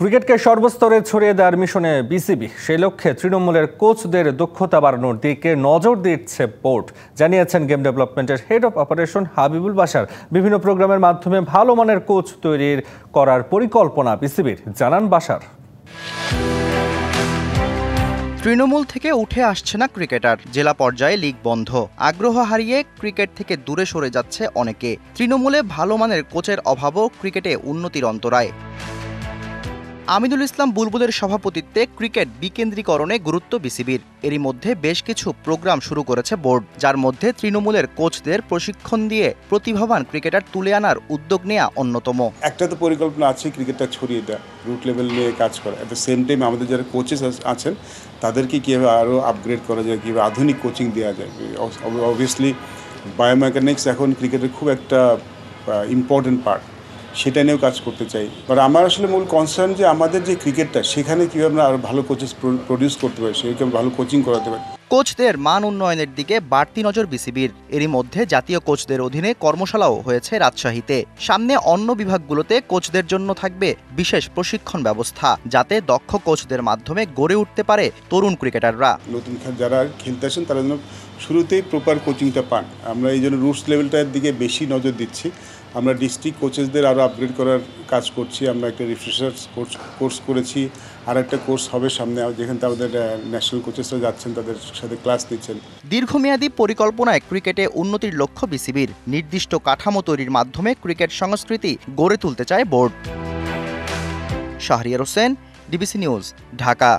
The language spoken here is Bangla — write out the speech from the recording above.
ক্রিকেটকে সর্বস্তরে ছড়িয়ে দেওয়ার মিশনে বিসিবি সেই লক্ষ্যে তৃণমূলের কোচদের দক্ষতা বাড়ানোর দিকে নজর দিচ্ছে বোর্ড, জানিয়েছেন গেম ডেভেলপমেন্টের head of operation Habibul Bashar. বিভিন্ন প্রোগ্রামের মাধ্যমে ভালো মানের কোচ তৈরির করার পরিকল্পনা বিসিবির, জানান বাশার। তৃণমূল থেকে উঠে আসছে না ক্রিকেটার, জেলা পর্যায়ে লিগ বন্ধ, আগ্রহ হারিয়ে ক্রিকেট থেকে দূরে সরে যাচ্ছে অনেকে। তৃণমূলে ভালো মানের কোচের অভাবও ক্রিকেটে উন্নতির অন্তরায়। আমিনুল ইসলাম বুলবুলের সভাপতিত্বে ক্রিকেট বিকেন্দ্রীকরণে গুরুত্ব বিসিবির। এরই মধ্যে বেশ কিছু প্রোগ্রাম শুরু করেছে বোর্ড, যার মধ্যে তৃণমূলের কোচদের প্রশিক্ষণ দিয়ে প্রতিভাবান ক্রিকেটার তুলে আনার উদ্যোগ নেওয়া অন্যতম। একটা তো পরিকল্পনা আছে ক্রিকেটটা ছড়িয়ে দেওয়া, রুট লেভেল নিয়ে কাজ করা। অ্যাট দ্য সেম টাইম আমাদের যারা কোচেস আছেন তাদেরকে কীভাবে আরও আপগ্রেড করা যায়, কীভাবে আধুনিক কোচিং দেওয়া যায়। অবভিয়াসলি বায়োমেকানিক্স এখন ক্রিকেটের খুব একটা ইম্পর্টেন্ট পার্ট, সেটা নিয়েও কাজ করতে চাই। বাট আমার আসলে মূল কনসার্ন যে আমাদের যে ক্রিকেটটা সেখানে কীভাবে আমরা আরও ভালো কোচেস প্রডিউস করতে পারি, সেরকম ভালো কোচিং করাতে পারি। কোচদের মান উন্নয়নের দিকে বাড়তি নজর বিসিবির। এরই মধ্যে জাতীয় কোচদের অধীনে কর্মশালাও হয়েছে রাজশাহীতে। সামনে অন্য বিভাগগুলোতে কোচদের জন্য থাকবে বিশেষ প্রশিক্ষণ ব্যবস্থা, যাতে দক্ষ কোচদের মাধ্যমে গড়ে উঠতে পারে তরুণ ক্রিকেটাররা। নতুন যারা খেলতে আসেন তারা যেন শুরুতেই প্রপার কোচিংটা পান। আমরা এই জন্য রুটস লেভেলটার দিকে বেশি নজর দিচ্ছি। আমরা ডিস্ট্রিক্ট কোচেসদের আরও আপগ্রেড করার কাজ করছি। আমরা একটা রিফ্রেশার কোর্স করেছি, আর একটা কোর্স হবে সামনে, যেখানে আমাদের ন্যাশনাল কোচেসরা যাচ্ছেন, তাদের সাথে ক্লাস নিচ্ছেন। দীর্ঘমেয়াদী পরিকল্পনায় ক্রিকেটে উন্নতির লক্ষ্য বিসিবির। নির্দিষ্ট কাঠামো তৈরির মাধ্যমে ক্রিকেট সংস্কৃতি গড়ে তুলতে চায় board. Shahriar Hossain, DBC news, Dhaka.